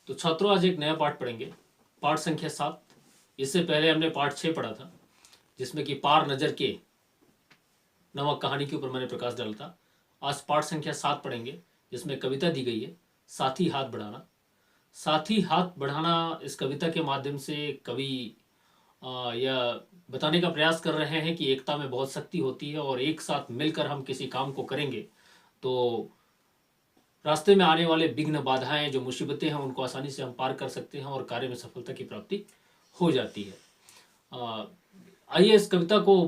तो छात्रों आज एक नया पाठ पढ़ेंगे, पाठ संख्या 7। इससे पहले हमने पाठ 6 पढ़ा था, जिसमें कि पार नजर के नामक कहानी के ऊपर मैंने प्रकाश डाला था। आज पाठ संख्या 7 पढ़ेंगे, जिसमें कविता दी गई है, साथी हाथ बढ़ाना। साथी हाथ बढ़ाना, इस कविता के माध्यम से कवि यह बताने का प्रयास कर रहे हैं कि एकता में बहुत शक्ति होती है और एक साथ मिलकर हम किसी काम को करेंगे तो रास्ते में आने वाले विघ्न, बाधाएं, जो मुसीबतें हैं, उनको आसानी से हम पार कर सकते हैं और कार्य में सफलता की प्राप्ति हो जाती है। आइए इस कविता को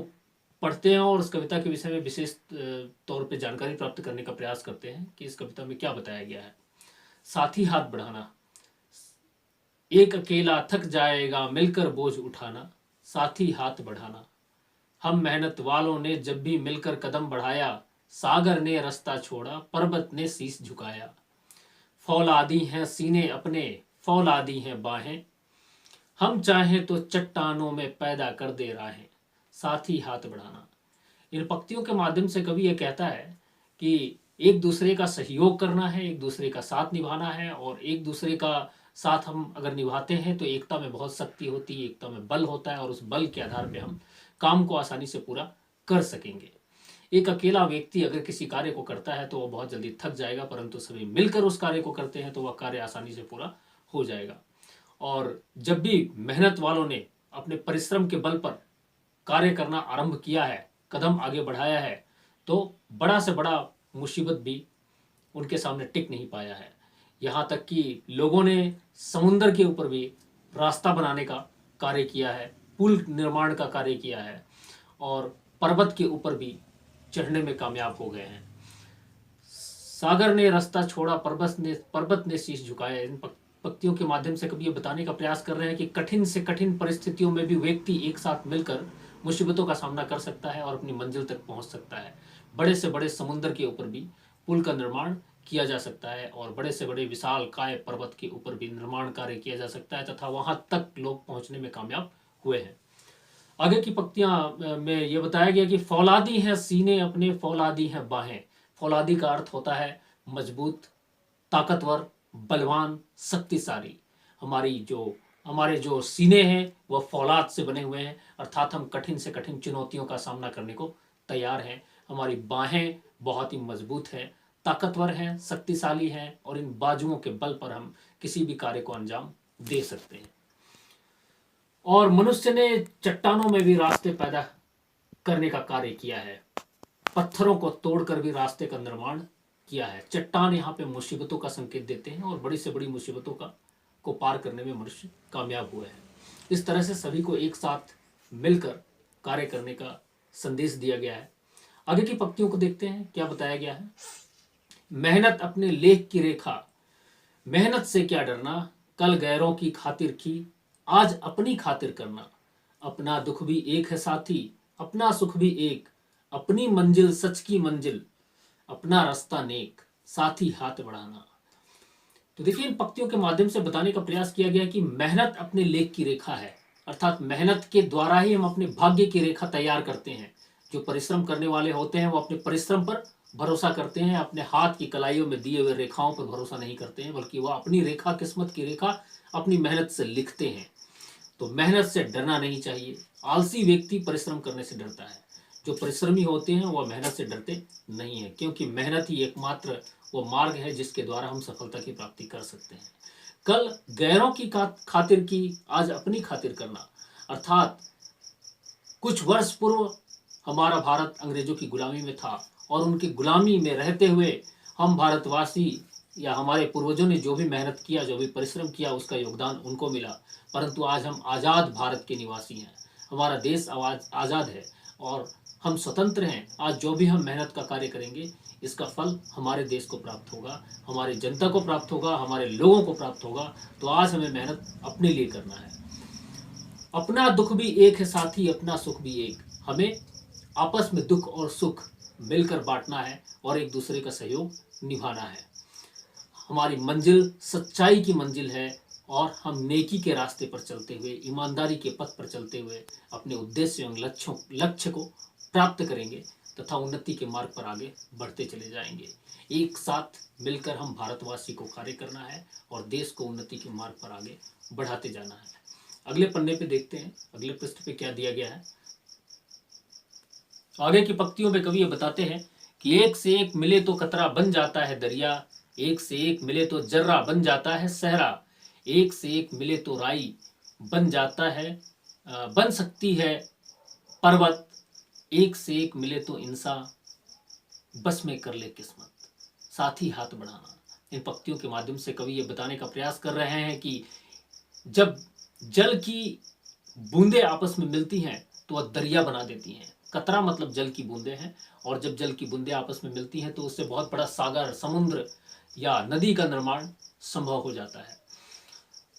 पढ़ते हैं और उस कविता के विषय में विशेष तौर पे जानकारी प्राप्त करने का प्रयास करते हैं कि इस कविता में क्या बताया गया है। साथी हाथ बढ़ाना। एक अकेला थक जाएगा, मिलकर बोझ उठाना, साथी हाथ बढ़ाना। हम मेहनत वालों ने जब भी मिलकर कदम बढ़ाया, सागर ने रास्ता छोड़ा, पर्वत ने शीश झुकाया। फौलादी हैं सीने अपने, फौलादी हैं बाहें, हम चाहें तो चट्टानों में पैदा कर दे राहें, साथी हाथ बढ़ाना। इन पंक्तियों के माध्यम से कवि ये कहता है कि एक दूसरे का सहयोग करना है, एक दूसरे का साथ निभाना है, और एक दूसरे का साथ हम अगर निभाते हैं तो एकता में बहुत शक्ति होती है, एकता में बल होता है और उस बल के आधार पर हम काम को आसानी से पूरा कर सकेंगे। एक अकेला व्यक्ति अगर किसी कार्य को करता है तो वह बहुत जल्दी थक जाएगा, परंतु सभी मिलकर उस कार्य को करते हैं तो वह कार्य आसानी से पूरा हो जाएगा। और जब भी मेहनत वालों ने अपने परिश्रम के बल पर कार्य करना आरंभ किया है, कदम आगे बढ़ाया है, तो बड़ा से बड़ा मुसीबत भी उनके सामने टिक नहीं पाया है। यहाँ तक कि लोगों ने समुद्र के ऊपर भी रास्ता बनाने का कार्य किया है, पुल निर्माण का कार्य किया है, और पर्वत के ऊपर भी चढ़ने में कामयाब हो गए हैं। सागर ने रास्ता छोड़ा, पर्वत ने शीश झुकाया। इन पंक्तियों के माध्यम से कभी ये बताने का प्रयास कर रहे हैं कि कठिन से कठिन परिस्थितियों में भी व्यक्ति एक साथ मिलकर मुसीबतों का सामना कर सकता है और अपनी मंजिल तक पहुंच सकता है। बड़े से बड़े समुद्र के ऊपर भी पुल का निर्माण किया जा सकता है और बड़े से बड़े विशाल काय पर्वत के ऊपर भी निर्माण कार्य किया जा सकता है, तथा वहां तक लोग पहुंचने में कामयाब हुए हैं। आगे की पंक्तियां में यह बताया गया कि फौलादी हैं सीने अपने, फौलादी हैं बाहें। फौलादी का अर्थ होता है मजबूत, ताकतवर, बलवान, शक्तिशाली। हमारे जो सीने हैं वह फौलाद से बने हुए हैं, अर्थात हम कठिन से कठिन चुनौतियों का सामना करने को तैयार हैं। हमारी बाहें बहुत ही मजबूत हैं, ताकतवर हैं, शक्तिशाली हैं, और इन बाजुओं के बल पर हम किसी भी कार्य को अंजाम दे सकते हैं। और मनुष्य ने चट्टानों में भी रास्ते पैदा करने का कार्य किया है, पत्थरों को तोड़कर भी रास्ते का निर्माण किया है। चट्टान यहाँ पे मुसीबतों का संकेत देते हैं और बड़ी से बड़ी मुसीबतों को पार करने में मनुष्य कामयाब हुए हैं। इस तरह से सभी को एक साथ मिलकर कार्य करने का संदेश दिया गया है। आगे की पंक्तियों को देखते हैं, क्या बताया गया है। मेहनत अपने लेख की रेखा, मेहनत से क्या डरना, कल गैरों की खातिर की, आज अपनी खातिर करना। अपना दुख भी एक है साथी, अपना सुख भी एक, अपनी मंजिल सच की मंजिल, अपना रास्ता नेक, साथी हाथ बढ़ाना। तो देखिए, इन पंक्तियों के माध्यम से बताने का प्रयास किया गया कि मेहनत अपने लेख की रेखा है, अर्थात मेहनत के द्वारा ही हम अपने भाग्य की रेखा तैयार करते हैं। जो परिश्रम करने वाले होते हैं वो अपने परिश्रम पर भरोसा करते हैं, अपने हाथ की कलाइयों में दिए हुए रेखाओं पर भरोसा नहीं करते हैं, बल्कि वह अपनी रेखा, किस्मत की रेखा अपनी मेहनत से लिखते हैं। तो मेहनत से डरना नहीं चाहिए। आलसी व्यक्ति परिश्रम करने से डरता है, जो परिश्रमी होते हैं वह मेहनत से डरते नहीं है, क्योंकि मेहनत ही एकमात्र वो मार्ग है जिसके द्वारा हम सफलता की प्राप्ति कर सकते हैं। कल गैरों की खातिर की, आज अपनी खातिर करना, अर्थात कुछ वर्ष पूर्व हमारा भारत अंग्रेजों की गुलामी में था और उनकी गुलामी में रहते हुए हम भारतवासी या हमारे पूर्वजों ने जो भी मेहनत किया, जो भी परिश्रम किया, उसका योगदान उनको मिला। परंतु आज हम आज़ाद भारत के निवासी हैं, हमारा देश आज़ाद है और हम स्वतंत्र हैं। आज जो भी हम मेहनत का कार्य करेंगे, इसका फल हमारे देश को प्राप्त होगा, हमारी जनता को प्राप्त होगा, हमारे लोगों को प्राप्त होगा। तो आज हमें मेहनत अपने लिए करना है। अपना दुख भी एक है साथी, अपना सुख भी एक। हमें आपस में दुख और सुख मिलकर बांटना है और एक दूसरे का सहयोग निभाना है। हमारी मंजिल सच्चाई की मंजिल है और हम नेकी के रास्ते पर चलते हुए, ईमानदारी के पथ पर चलते हुए अपने उद्देश्य एवं लक्ष्य को प्राप्त करेंगे तथा उन्नति के मार्ग पर आगे बढ़ते चले जाएंगे। एक साथ मिलकर हम भारतवासी को कार्य करना है और देश को उन्नति के मार्ग पर आगे बढ़ाते जाना है। अगले पन्ने पे देखते हैं, अगले पृष्ठ पे क्या दिया गया है। आगे की पंक्तियों में कवि ये बताते हैं कि एक से एक मिले तो कतरा बन जाता है दरिया, एक से एक मिले तो जर्रा बन जाता है सहरा, एक से एक मिले तो राई बन जाता है बन सकती है पर्वत, एक से एक मिले तो इंसान बस में कर ले किस्मत, साथ ही हाथ बढ़ाना। इन पंक्तियों के माध्यम से कवि ये बताने का प्रयास कर रहे हैं कि जब जल की बूंदें आपस में मिलती हैं तो वह दरिया बना देती हैं। कतरा मतलब जल की बूंदें हैं, और जब जल की बूंदें आपस में मिलती हैं तो उससे बहुत बड़ा सागर, समुद्र या नदी का निर्माण संभव हो जाता है।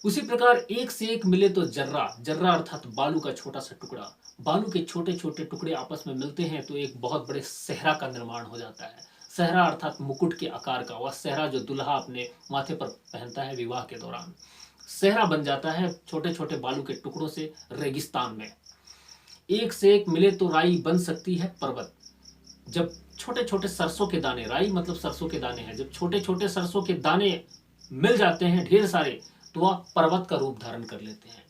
उसी प्रकार एक से एक मिले तो जर्रा, जर्रा अर्थात बालू का छोटा सा टुकड़ा, बालू के छोटे छोटे टुकड़े आपस में मिलते हैं तो एक बहुत बड़े सहरा का निर्माण हो जाता है। सहरा अर्थात मुकुट के आकार का, वह सहरा जो दुल्हा अपने माथे पर पहनता है विवाह के दौरान, सहरा बन जाता है छोटे छोटे बालू के टुकड़ों से रेगिस्तान में। एक से एक मिले तो राई बन सकती है पर्वत, जब छोटे छोटे सरसों के दाने, राई मतलब सरसों के दाने हैं, जब छोटे छोटे सरसों के दाने मिल जाते हैं ढेर सारे तो वह पर्वत का रूप धारण कर लेते हैं।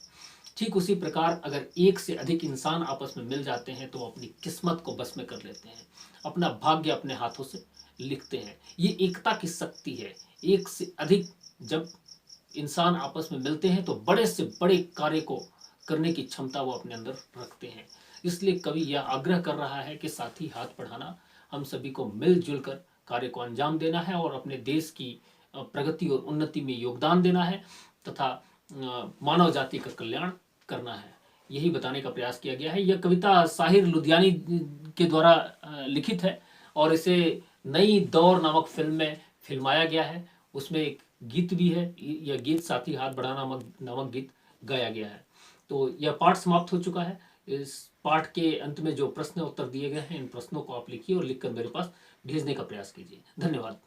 ठीक उसी प्रकार अगर एक से अधिक इंसान आपस में मिल जाते हैं तो अपनी किस्मत को बस में कर लेते हैं, अपना भाग्य अपने हाथों से लिखते हैं। ये एकता की शक्ति है। एक से अधिक जब इंसान आपस में मिलते हैं तो बड़े से बड़े कार्य को करने की क्षमता वो अपने अंदर रखते हैं। इसलिए कवि यह आग्रह कर रहा है कि साथ ही हाथ बढ़ाना, हम सभी को मिलजुल कर कार्य को अंजाम देना है और अपने देश की प्रगति और उन्नति में योगदान देना है तथा मानव जाति का कल्याण करना है। यही बताने का प्रयास किया गया है। यह कविता साहिर लुधियानी के द्वारा लिखित है और इसे नई दौर नामक फिल्म में फिल्माया गया है। उसमें एक गीत भी है, यह गीत साथ ही हाथ बढ़ाना नामक गीत गाया गया है। तो यह पाठ समाप्त हो चुका है। इस पाठ के अंत में जो प्रश्न उत्तर दिए गए हैं, इन प्रश्नों को आप लिखिए और लिखकर मेरे पास भेजने का प्रयास कीजिए। धन्यवाद।